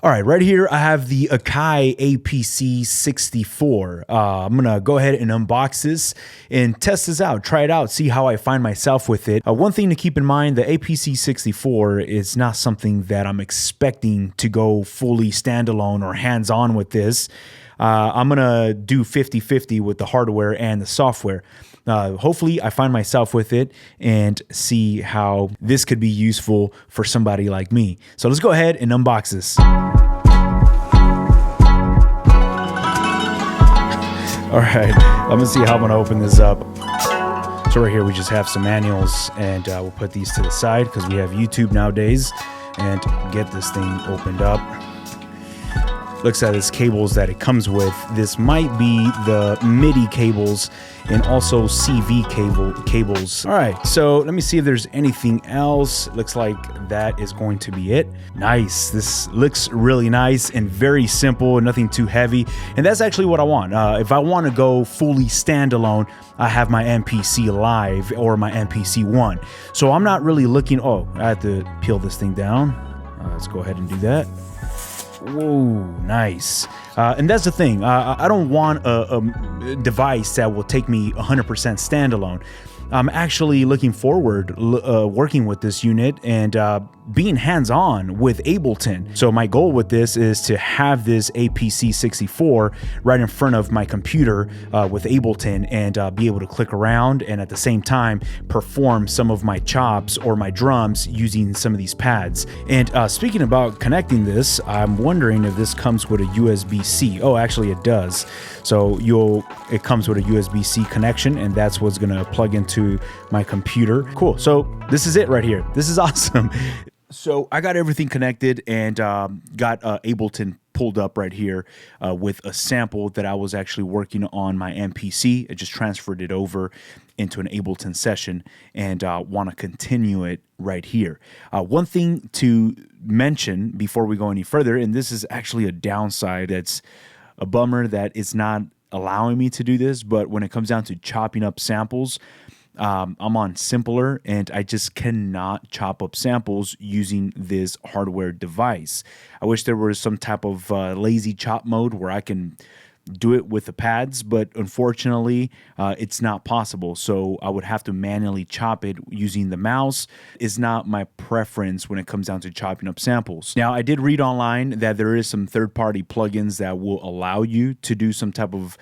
All right, right here I have the Akai APC64. I'm gonna go ahead and unbox this and test this out, try it out, see how I find myself with it. One thing to keep in mind, the APC64 is not something that I'm expecting to go fully standalone or hands-on with this. I'm gonna do 50-50 with the hardware and the software. Hopefully I find myself with it and see how this could be useful for somebody like me. So let's go ahead and unbox this. All right, I'm gonna see how I'm gonna open this up. So right here we just have some manuals, and we'll put these to the side because we have YouTube nowadays, and get this thing opened up. Looks at its cables that it comes with. This might be the MIDI cables and also CV cables. All right, so let me see if there's anything else. Looks like that is going to be it. Nice, this looks really nice and very simple, nothing too heavy. And that's actually what I want. If I want to go fully standalone, I have my MPC Live or my MPC One. So I'm not really looking, oh, I have to peel this thing down. Let's go ahead and do that. Whoa, nice. And that's the thing. I don't want a device that will take me 100% standalone. I'm actually looking forward working with this unit and being hands-on with Ableton. So my goal with this is to have this APC64 right in front of my computer with Ableton and be able to click around and at the same time perform some of my chops or my drums using some of these pads. And speaking about connecting this, I'm wondering if this comes with a USB-C. Oh, actually it does. So it comes with a USB-C connection, and that's what's gonna plug into my computer. Cool, so this is it right here. This is awesome. So I got everything connected and got Ableton pulled up right here with a sample that I was actually working on my MPC. I just transferred it over into an Ableton session and want to continue it right here. One thing to mention before we go any further, and this is actually a downside that's a bummer that it's not allowing me to do this, but when it comes down to chopping up samples, I'm on Simpler and I just cannot chop up samples using this hardware device. I wish there was some type of lazy chop mode where I can do it with the pads, but unfortunately it's not possible. So I would have to manually chop it using the mouse. Is not my preference when it comes down to chopping up samples. Now I did read online that there is some third-party plugins that will allow you to do some type of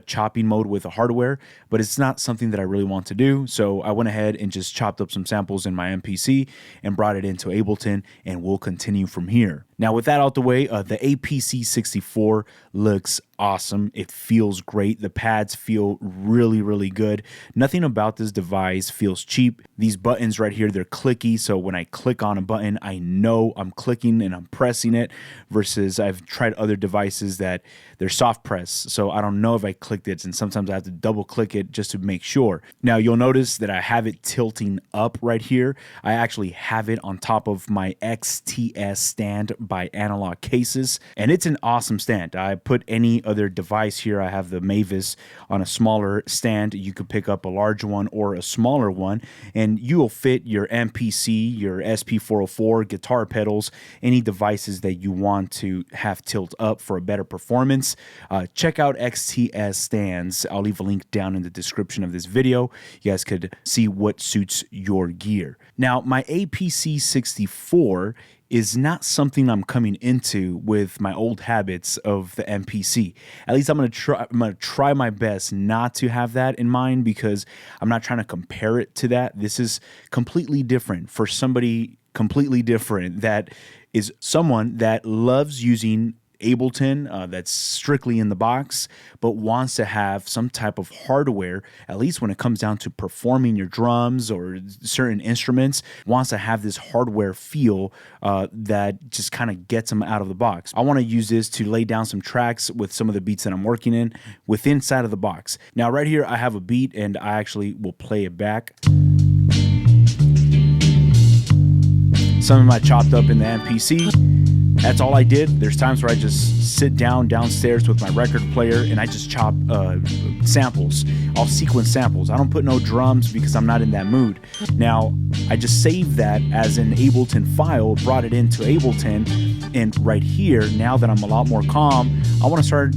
chopping mode with the hardware, but it's not something that I really want to do. So I went ahead and just chopped up some samples in my MPC and brought it into Ableton, and we'll continue from here. Now with that out the way, the APC64 looks awesome. It feels great. The pads feel really, really good. Nothing about this device feels cheap. These buttons right here, they're clicky. So when I click on a button, I know I'm clicking and I'm pressing it, versus I've tried other devices that they're soft press. So I don't know if I clicked it, and sometimes I have to double click it just to make sure. Now you'll notice that I have it tilting up right here. I actually have it on top of my XTS stand by Analog Cases, and it's an awesome stand. I put any other device here. I have the Mavis on a smaller stand. You could pick up a large one or a smaller one, and you will fit your MPC, your SP404, guitar pedals, any devices that you want to have tilt up for a better performance. Check out XTS stands. I'll leave a link down in the description of this video. You guys could see what suits your gear. Now, my APC64 is not something I'm coming into with my old habits of the MPC. At least I'm gonna try my best not to have that in mind, because I'm not trying to compare it to that. This is completely different for somebody completely different, that is someone that loves using Ableton, that's strictly in the box, but wants to have some type of hardware, at least when it comes down to performing your drums or certain instruments, wants to have this hardware feel that just kind of gets them out of the box. I want to use this to lay down some tracks with some of the beats that I'm working in within inside of the box. Now right here I have a beat, and I actually will play it back. Some of my chopped up in the MPC. That's all I did. There's times where I just sit downstairs with my record player and I just chop samples. I'll sequence samples. I don't put no drums because I'm not in that mood. Now, I just saved that as an Ableton file, brought it into Ableton, and right here, now that I'm a lot more calm, I want to start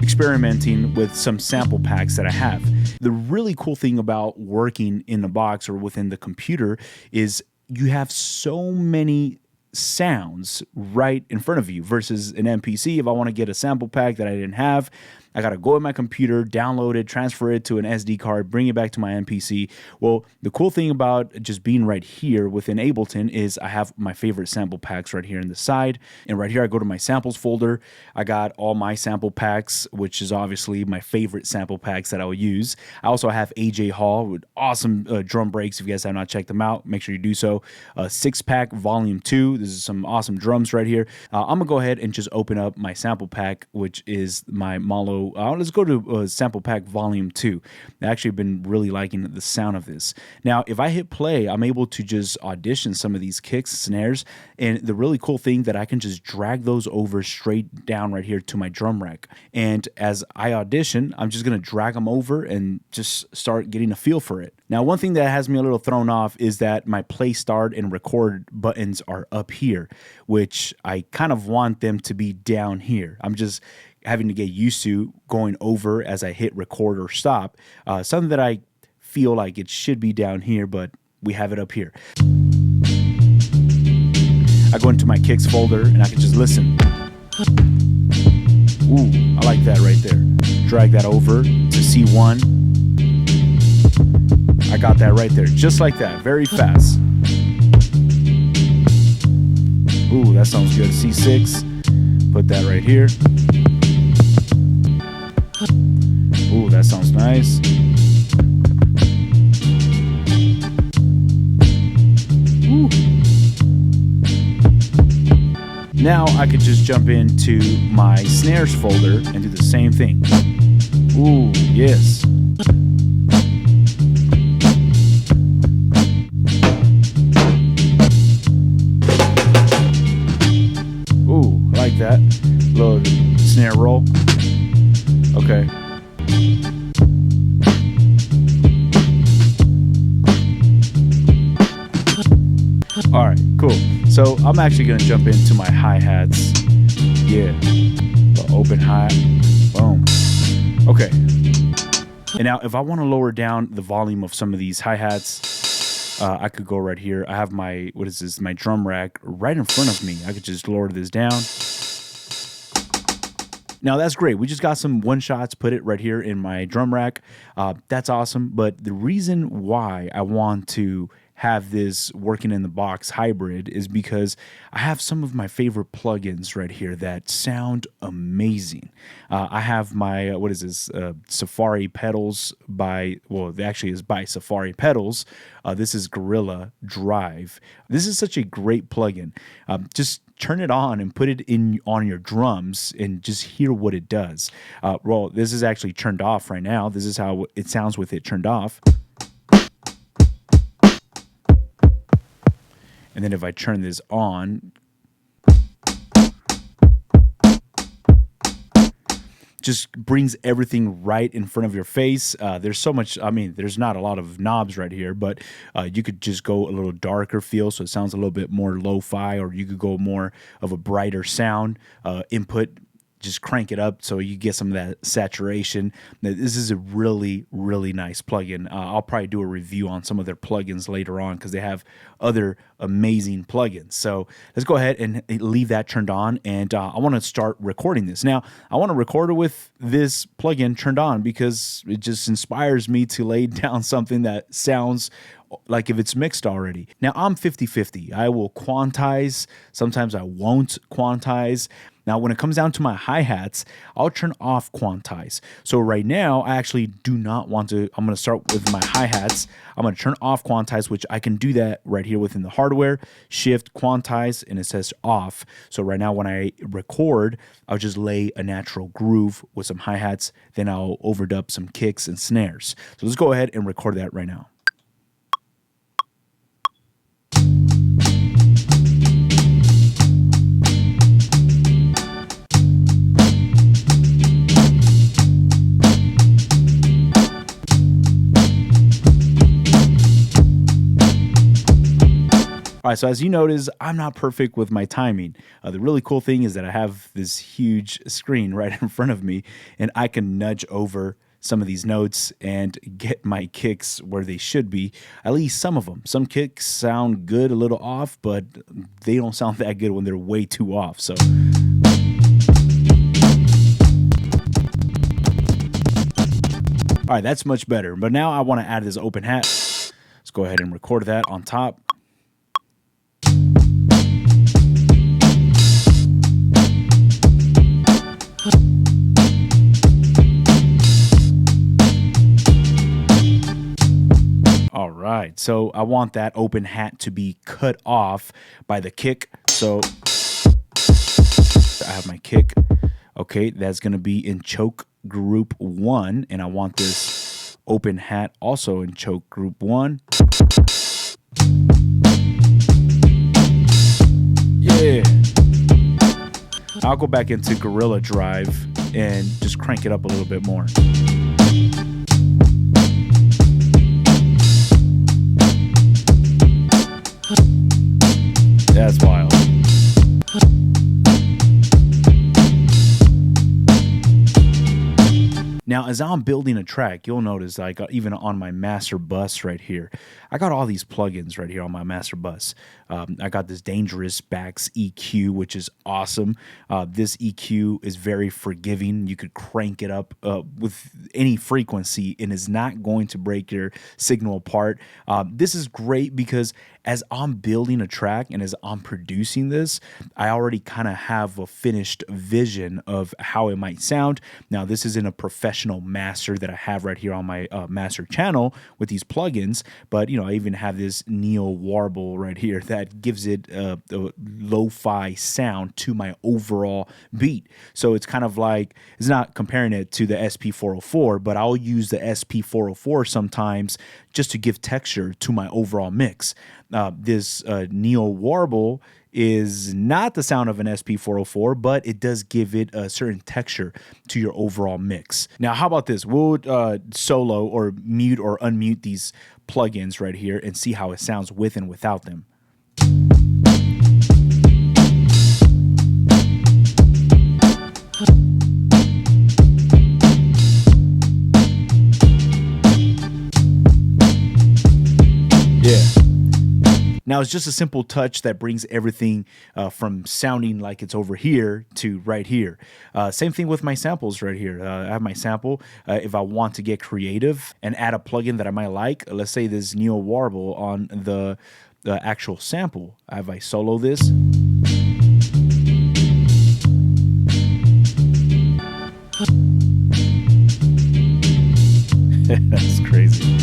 experimenting with some sample packs that I have. The really cool thing about working in the box or within the computer is you have so many sounds right in front of you versus an MPC. If I want to get a sample pack that I didn't have, I got to go in my computer, download it, transfer it to an SD card, bring it back to my MPC. Well, the cool thing about just being right here within Ableton is I have my favorite sample packs right here in the side. And right here, I go to my samples folder. I got all my sample packs, which is obviously my favorite sample packs that I will use. I also have AJ Hall with awesome drum breaks. If you guys have not checked them out, make sure you do so. 6-pack volume 2. This is some awesome drums right here. I'm going to go ahead and just open up my sample pack, which is my Malo. Let's go to sample pack volume 2. I actually been really liking the sound of this. Now, if I hit play, I'm able to just audition some of these kicks, snares, and the really cool thing that I can just drag those over straight down right here to my drum rack. And as I audition, I'm just going to drag them over and just start getting a feel for it. Now, one thing that has me a little thrown off is that my play, start, and record buttons are up here, which I kind of want them to be down here. I'm just having to get used to going over as I hit record or stop. Something that I feel like it should be down here, but we have it up here. I go into my kicks folder and I can just listen. Ooh, I like that right there. Drag that over to C1. I got that right there, just like that, very fast. Ooh, that sounds good. C6, put that right here. Ooh, that sounds nice. Ooh. Now I could just jump into my snares folder and do the same thing. Ooh, yes. Ooh, I like that. Little snare roll. Okay. All right, cool. So I'm actually gonna jump into my hi-hats. Yeah, the open hi, boom. Okay. And now if I want to lower down the volume of some of these hi-hats, I could go right here. I have my, what is this, my drum rack right in front of me. I could just lower this down. Now that's great. We just got some one-shots, put it right here in my drum rack. That's awesome. But the reason why I want to have this working in the box hybrid is because I have some of my favorite plugins right here that sound amazing. I have my, what is this, Safari Pedals by, well, it actually is by Safari Pedals. This is Gorilla Drive. This is such a great plugin. Just turn it on and put it in on your drums and just hear what it does. Well, this is actually turned off right now. This is how it sounds with it turned off. And then if I turn this on, just brings everything right in front of your face. There's so much, I mean, there's not a lot of knobs right here, but you could just go a little darker feel, so it sounds a little bit more lo-fi, or you could go more of a brighter sound input. Just crank it up so you get some of that saturation. This is a really, really nice plugin. I'll probably do a review on some of their plugins later on because they have other amazing plugins. So let's go ahead and leave that turned on, and I want to start recording this. Now, I want to record it with this plugin turned on because it just inspires me to lay down something that sounds like if it's mixed already. Now, I'm 50-50. I will quantize. Sometimes I won't quantize. Now, when it comes down to my hi-hats, I'll turn off quantize. So right now, I actually do not want to, I'm going to start with my hi-hats. I'm going to turn off quantize, which I can do that right here within the hardware. Shift quantize, and it says off. So right now, when I record, I'll just lay a natural groove with some hi-hats. Then I'll overdub some kicks and snares. So let's go ahead and record that right now. right, so as you notice, I'm not perfect with my timing. The really cool thing is that I have this huge screen right in front of me, and I can nudge over some of these notes and get my kicks where they should be, at least some of them. Some kicks sound good a little off, but they don't sound that good when they're way too off. So all right, that's much better. But now I want to add this open hat. Let's go ahead and record that on top. All right, so I want that open hat to be cut off by the kick. So I have my kick. Okay, that's going to be in choke group 1, and I want this open hat also in choke group 1. Yeah. I'll go back into Gorilla Drive and just crank it up a little bit more. That's wild. Now, as I'm building a track, you'll notice I got, even on my master bus right here, I got all these plugins right here on my master bus. I got this Dangerous Backs EQ, which is awesome. This EQ is very forgiving. You could crank it up with any frequency and is not going to break your signal apart. This is great because as I'm building a track and as I'm producing this, I already kind of have a finished vision of how it might sound. Now, this isn't a professional master that I have right here on my master channel with these plugins, but you know, I even have this Neo Warble right here that gives it a lo-fi sound to my overall beat. So it's kind of like, it's not comparing it to the SP404, but I'll use the SP404 sometimes just to give texture to my overall mix. This Neo Warble is not the sound of an SP404, but it does give it a certain texture to your overall mix. Now, how about this? We'll solo or mute or unmute these plugins right here and see how it sounds with and without them. Yeah. Now, it's just a simple touch that brings everything from sounding like it's over here to right here. Same thing with my samples right here. I have my sample. If I want to get creative and add a plugin that I might like, let's say this Neo Warble on the actual sample. If I solo this. That's crazy.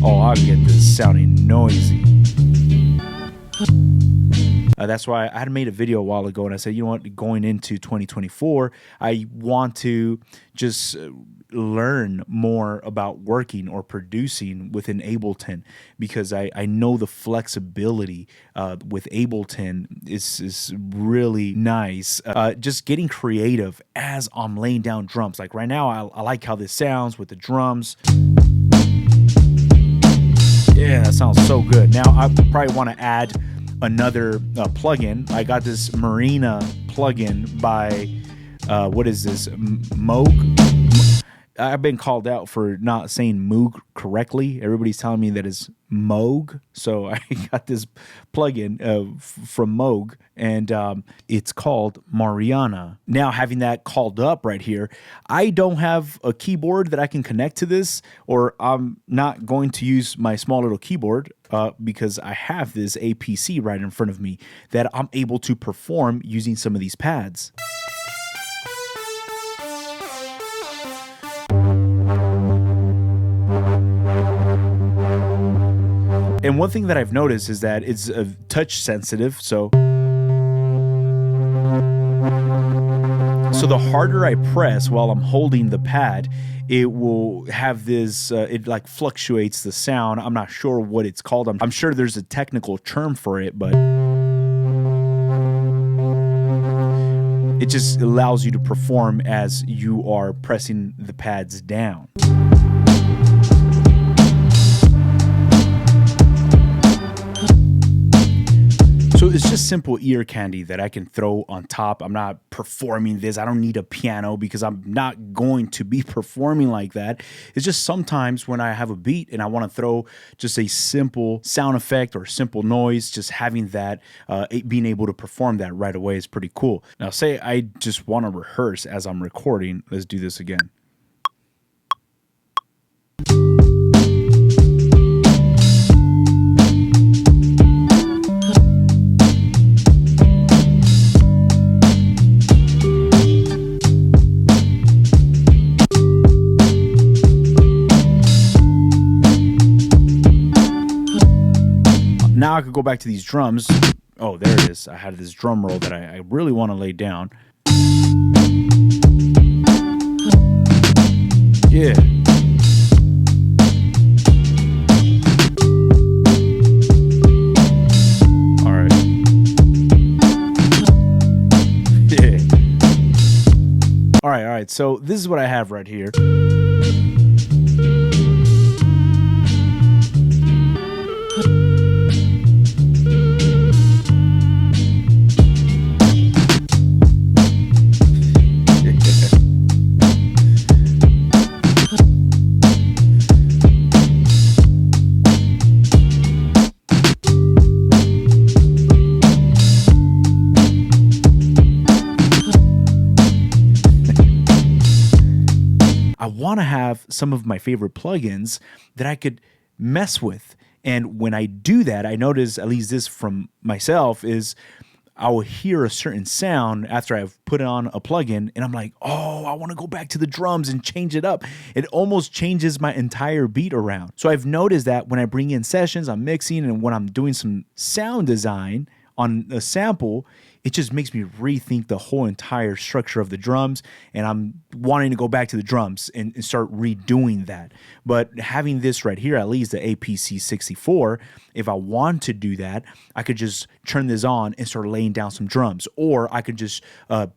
Oh, I'll get this sounding noisy. That's why I had made a video a while ago and I said, you know what, going into 2024, I want to just learn more about working or producing within Ableton, because I know the flexibility with Ableton is really nice. Just getting creative as I'm laying down drums. Like right now, I like how this sounds with the drums. Yeah, that sounds so good. Now, I probably want to add another plugin. I got this MARIANA plugin by, what is this, MOOG? I've been called out for not saying MOOG correctly. Everybody's telling me that it's MOOG. So I got this plugin from MOOG, and it's called MARIANA. Now, having that called up right here, I don't have a keyboard that I can connect to this, or I'm not going to use my small little keyboard because I have this APC right in front of me that I'm able to perform using some of these pads. And one thing that I've noticed is that it's touch sensitive, so the harder I press while I'm holding the pad, it will have this, it like fluctuates the sound. I'm not sure what it's called. I'm sure there's a technical term for it, but it just allows you to perform as you are pressing the pads down. So it's just simple ear candy that I can throw on top. I'm not performing this. I don't need a piano because I'm not going to be performing like that. It's just sometimes when I have a beat and I want to throw just a simple sound effect or simple noise, just having that, being able to perform that right away is pretty cool. Now, say I just want to rehearse as I'm recording. Let's do this again. Now I could go back to these drums. Oh, there it is. I had this drum roll that I really want to lay down. Yeah. All right. Yeah. All right. So this is what I have right here. I want to have some of my favorite plugins that I could mess with. And when I do that, I notice, at least this from myself, is I will hear a certain sound after I've put on a plugin and I'm like, oh, I want to go back to the drums and change it up. It almost changes my entire beat around. So I've noticed that when I bring in sessions, I'm mixing, and when I'm doing some sound design on a sample, it just makes me rethink the whole entire structure of the drums, and I'm wanting to go back to the drums and start redoing that. But having this right here, at least the APC64, if I want to do that, I could just turn this on and start laying down some drums, or I could just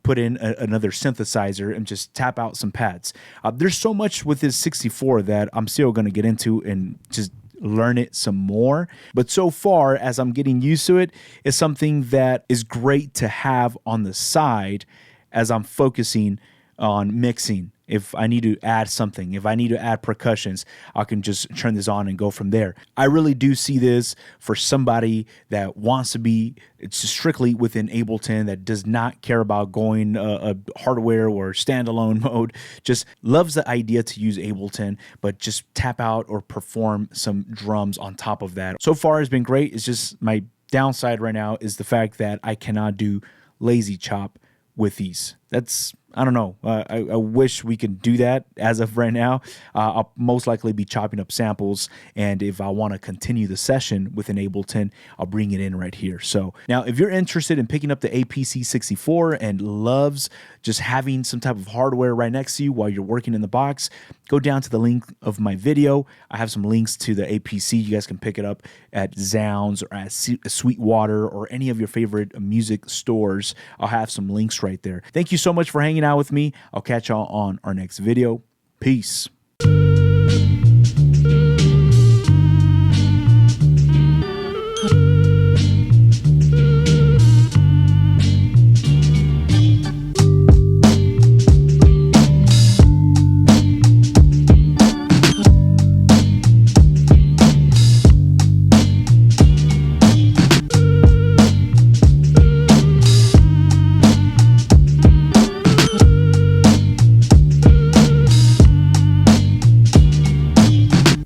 put in another synthesizer and just tap out some pads. There's so much with this 64 that I'm still going to get into and just learn it some more. But so far, as I'm getting used to it, it's something that is great to have on the side as I'm focusing on mixing. If I need to add something, if I need to add percussions, I can just turn this on and go from there. I really do see this for somebody that wants to be strictly within Ableton, that does not care about going a hardware or standalone mode, just loves the idea to use Ableton, but just tap out or perform some drums on top of that. So far, it's been great. It's just my downside right now is the fact that I cannot do lazy chop with these. That's, I don't know. I wish we could do that as of right now. I'll most likely be chopping up samples, and if I want to continue the session with an Ableton, I'll bring it in right here. So now, if you're interested in picking up the APC64 and loves just having some type of hardware right next to you while you're working in the box, go down to the link of my video. I have some links to the APC. You guys can pick it up at Zzounds or at SWEETWATER or any of your favorite music stores. I'll have some links right there. Thank you so much for hanging out with me. I'll catch y'all on our next video. Peace.